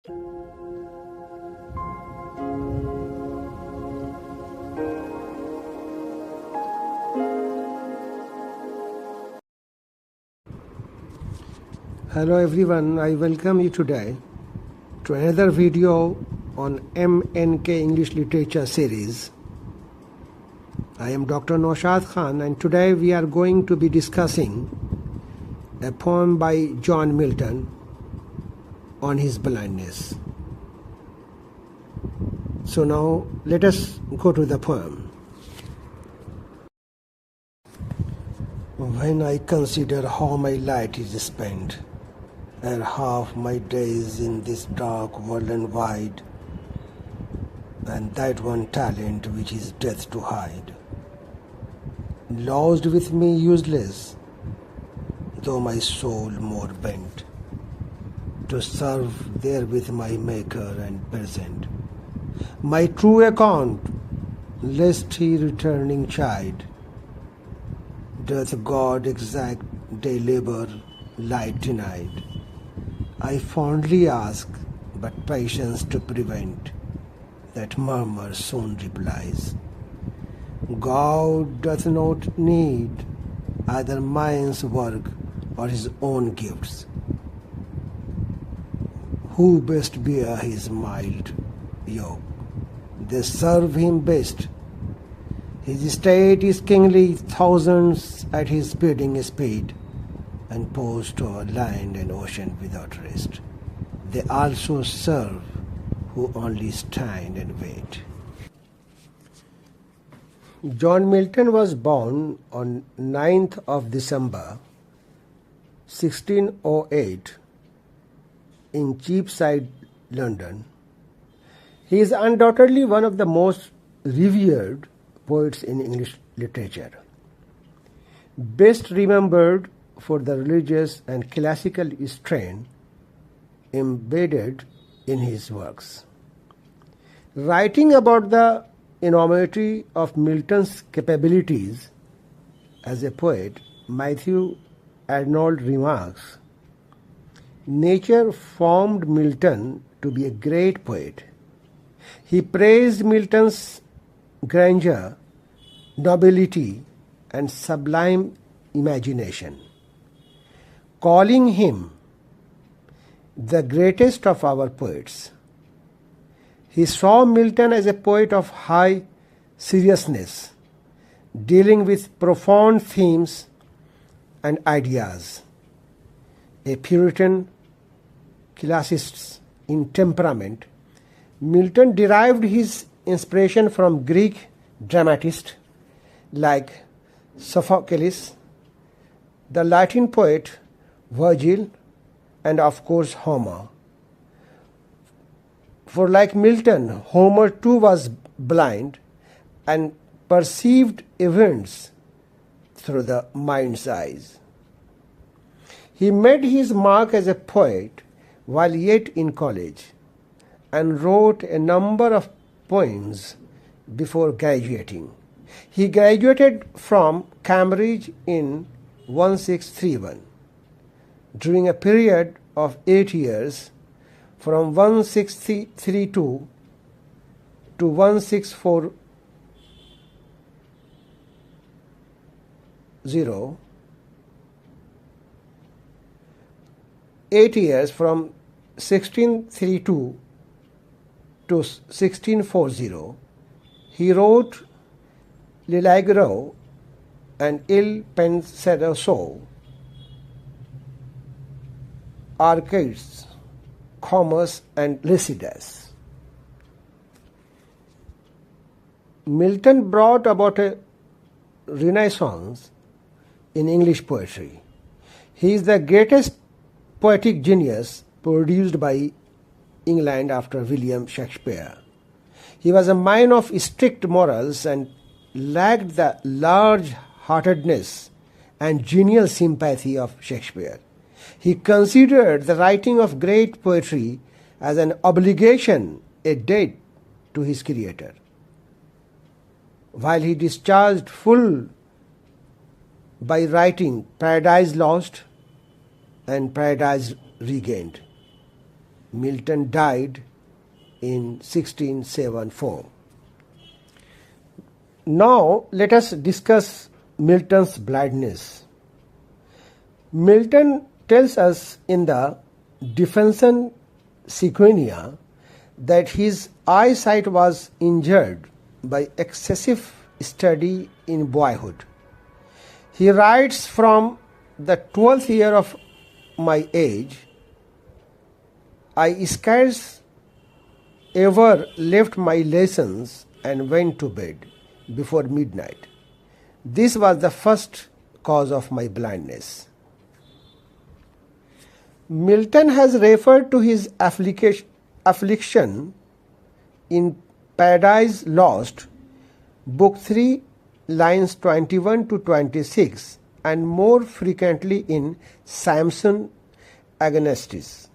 Hello everyone, I welcome you today to another video on MNK English Literature series. I am Dr. Naushad Khan and today we are going to be discussing a poem by John Milton on his blindness. So now let us go to the poem. When I consider how my light is spent, and half my days in this dark world and wide, and that one talent which is death to hide, lost with me useless, though my soul more bent, to serve there with my Maker and present, my true account, lest he returning chide, doth God exact day labor, light denied. I fondly ask, but patience to prevent, that murmur soon replies. God doth not need either man's work or his own gifts. Who best bear his mild yoke? They serve him best. His state is kingly, thousands at his bidding speed, and post o'er land and ocean without rest. They also serve who only stand and wait. John Milton was born on 9th of December 1608 in Cheapside, London. He is undoubtedly one of the most revered poets in English literature, best remembered for the religious and classical strain embedded in his works. Writing about the enormity of Milton's capabilities as a poet, Matthew Arnold remarks, "Nature formed Milton to be a great poet." He praised Milton's grandeur, nobility, and sublime imagination, calling him the greatest of our poets. He saw Milton as a poet of high seriousness, dealing with profound themes and ideas. A Puritan classicist in temperament, Milton derived his inspiration from Greek dramatists like Sophocles, the Latin poet Virgil, and of course Homer. For like Milton, Homer too was blind and perceived events through the mind's eyes. He made his mark as a poet while yet in college and wrote a number of poems before graduating. He graduated from Cambridge in 1631. During a period of 8 years, from 1632 to 1640, 8 years from 1632 to 1640, he wrote L'Allegro and Il Penseroso, Arcades, Commerce, and Lycidas. Milton brought about a renaissance in English poetry. He is the greatest poetic genius produced by England after William Shakespeare. He was a man of strict morals and lacked the large-heartedness and genial sympathy of Shakespeare. He considered the writing of great poetry as an obligation, a debt to his creator. While he discharged full by writing Paradise Lost and Paradise Regained, Milton died in 1674. Now let us discuss Milton's blindness. Milton tells us in the Defension Sequania that his eyesight was injured by excessive study in boyhood. He writes, "From the 12th year of my age, I scarce ever left my lessons and went to bed before midnight. This was the first cause of my blindness." Milton has referred to his affliction in Paradise Lost, Book 3, lines 21 to 26, and more frequently in Samson Agonistes.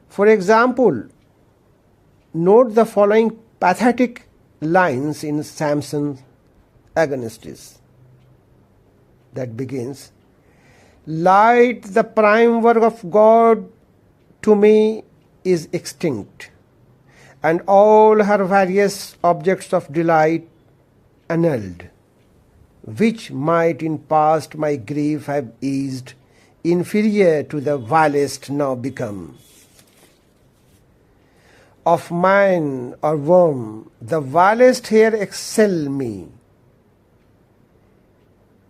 For example, note the following pathetic lines in Samson Agonistes that begins, "Light, the prime work of God, to me is extinct, and all her various objects of delight annulled, which might in past my grief have eased, inferior to the vilest now become. Of man or worm, the vilest here excel me.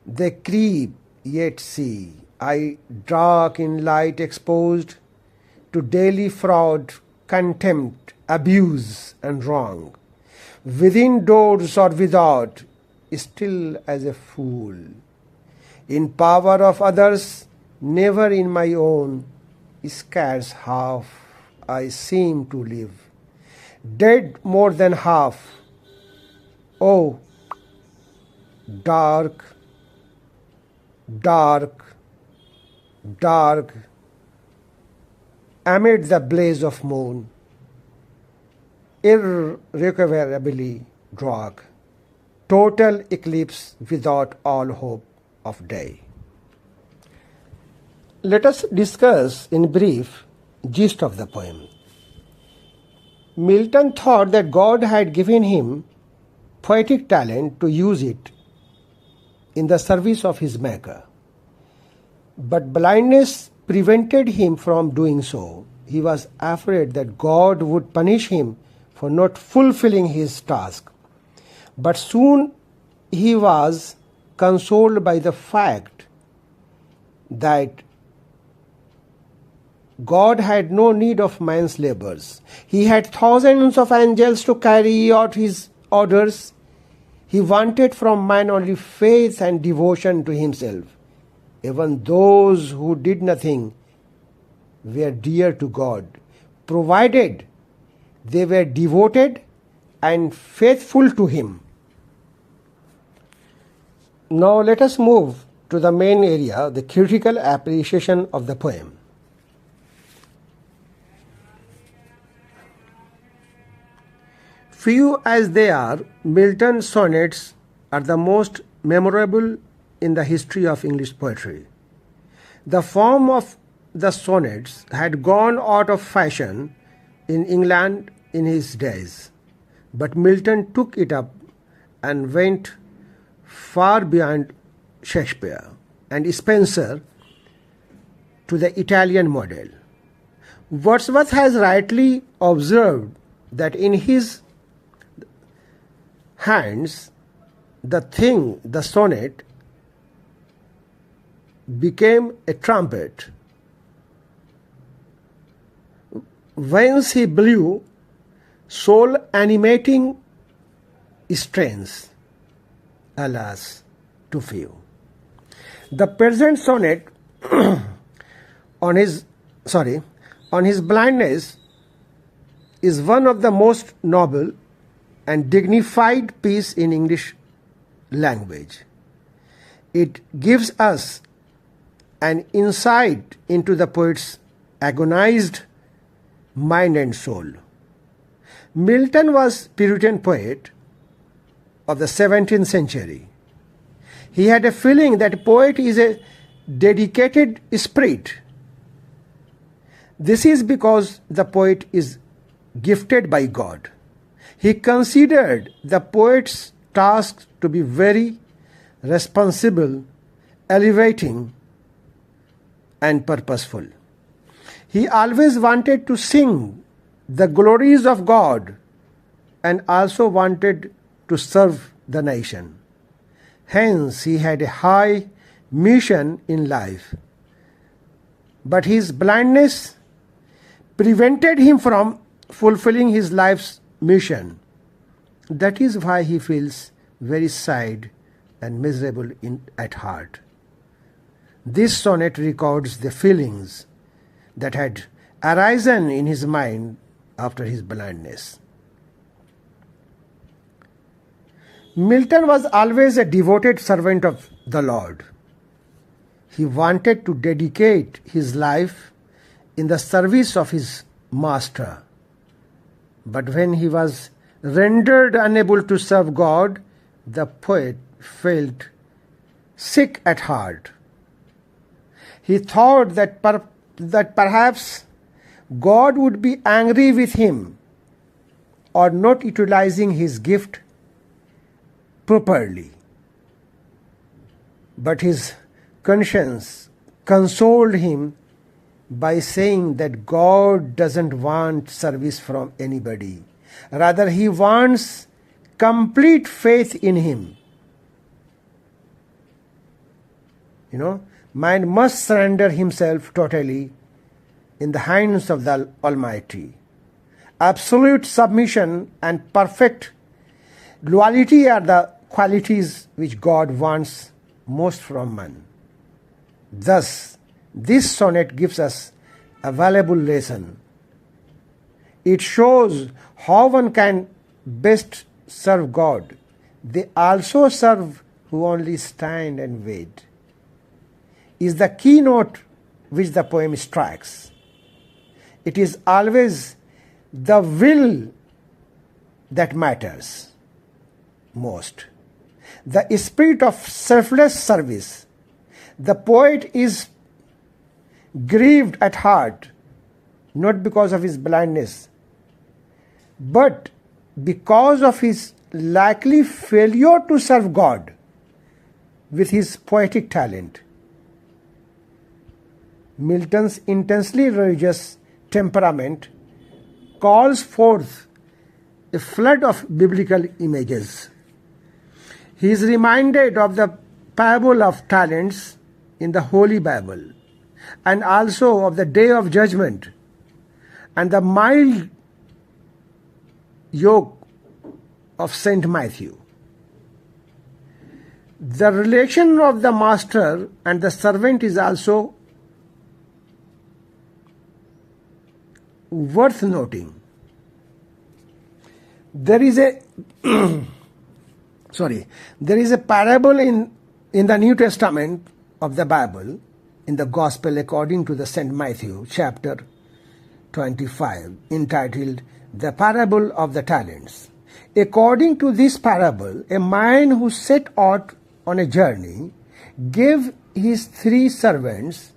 They creep, yet see I dark in light exposed to daily fraud, contempt, abuse, and wrong. Within doors or without, still as a fool. In power of others, never in my own, scarce half I seem to live. Dead more than half. Oh, dark, dark, dark, amid the blaze of moon, irrecoverably dark, total eclipse without all hope of day." Let us discuss in brief gist of the poem. Milton thought that God had given him poetic talent to use it in the service of his Maker. But blindness prevented him from doing so. He was afraid that God would punish him for not fulfilling his task. But soon he was consoled by the fact that God had no need of man's labors. He had thousands of angels to carry out his orders. He wanted from man only faith and devotion to himself. Even those who did nothing were dear to God, provided they were devoted and faithful to him. Now let us move to the main area, the critical appreciation of the poem. Few as they are, Milton's sonnets are the most memorable in the history of English poetry. The form of the sonnets had gone out of fashion in England in his days, but Milton took it up and went far beyond Shakespeare and Spenser to the Italian model. Wordsworth has rightly observed that in his hands the sonnet became a trumpet, whence he blew soul animating strains, alas, too few. The present sonnet on his blindness is one of the most noble and dignified piece in English language. It gives us an insight into the poet's agonized mind and soul. Milton was Puritan poet of the 17th century. He had a feeling that a poet is a dedicated spirit. This is because the poet is gifted by God. He considered the poet's task to be very responsible, elevating, and purposeful. He always wanted to sing the glories of God and also wanted to serve the nation. Hence, he had a high mission in life. But his blindness prevented him from fulfilling his life's mission. That is why he feels very sad and miserable at heart. This sonnet records the feelings that had arisen in his mind after his blindness. Milton was always a devoted servant of the Lord. He wanted to dedicate his life in the service of his master. But when he was rendered unable to serve God, the poet felt sick at heart. He thought that perhaps God would be angry with him or not utilizing his gift properly. But his conscience consoled him by saying that God doesn't want service from anybody. Rather, he wants complete faith in him. Man must surrender himself totally in the hands of the Almighty. Absolute submission and perfect loyalty are the qualities which God wants most from man. Thus, this sonnet gives us a valuable lesson. It shows how one can best serve God. They also serve who only stand and wait, is the keynote which the poem strikes. It is always the will that matters most. The spirit of selfless service. The poet is grieved at heart, not because of his blindness, but because of his likely failure to serve God with his poetic talent. Milton's intensely religious temperament calls forth a flood of biblical images. He is reminded of the parable of talents in the Holy Bible, and also of the day of judgment and the mild yoke of St. Matthew. The relation of the master and the servant is also worth noting. There is a parable in the New Testament of the Bible, in the Gospel according to the St. Matthew, chapter 25, entitled The Parable of the Talents. According to this parable, a man who set out on a journey gave his 3 servants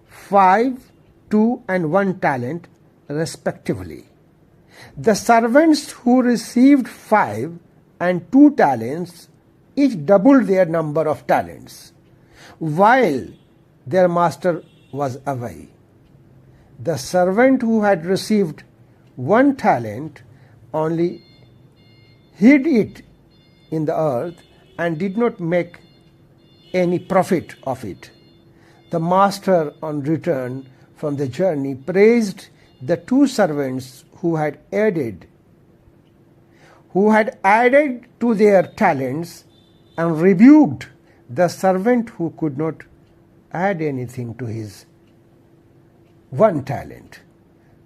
5, 2, and 1 talent respectively. The servants who received 5 and 2 talents each doubled their number of talents, while their master was away. The servant who had received 1 talent only hid it in the earth and did not make any profit of it. The master, on return from the journey, praised the 2 servants who had added to their talents, and rebuked the servant who could not add anything to his 1 talent.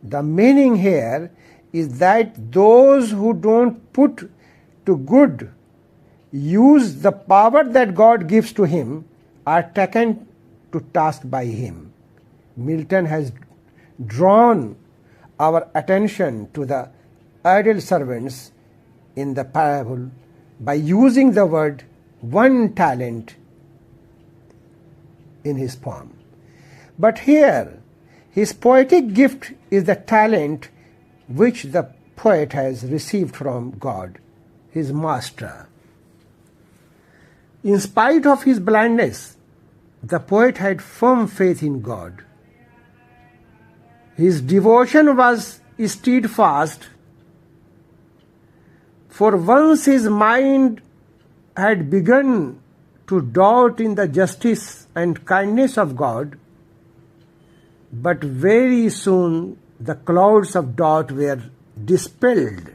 The meaning here is that those who don't put to good use the power that God gives to him are taken to task by him. Milton has drawn our attention to the idle servants in the parable by using the word 1 talent in his poem. But here His poetic gift is the talent which the poet has received from God, his master. In spite of his blindness, the poet had firm faith in God. His devotion was steadfast, for once his mind had begun to doubt in the justice and kindness of God, but very soon the clouds of doubt were dispelled,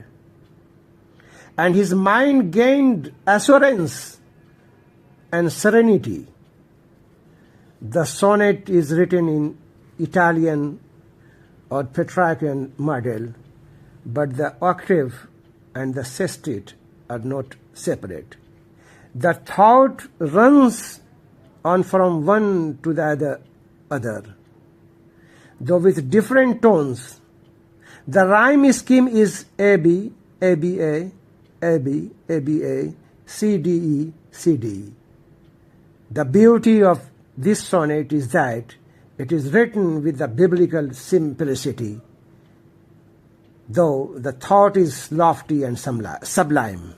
and his mind gained assurance and serenity. The sonnet is written in Italian or Petrarchian model, but the octave and the sestet are not separate. The thought runs on from one to the other, though with different tones. The rhyme scheme is AB, ABA, AB, ABA, CDE, CDE. The beauty of this sonnet is that it is written with the biblical simplicity, though the thought is lofty and sublime.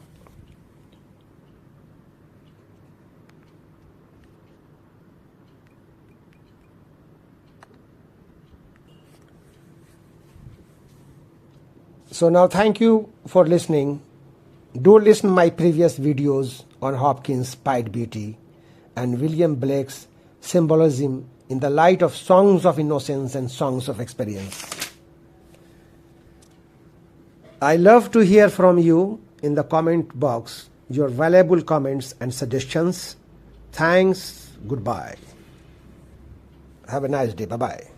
So now thank you for listening. Do listen my previous videos on Hopkins' Pied Beauty and William Blake's symbolism in the light of songs of innocence and songs of experience. I love to hear from you in the comment box, your valuable comments and suggestions. Thanks. Goodbye. Have a nice day. Bye-bye.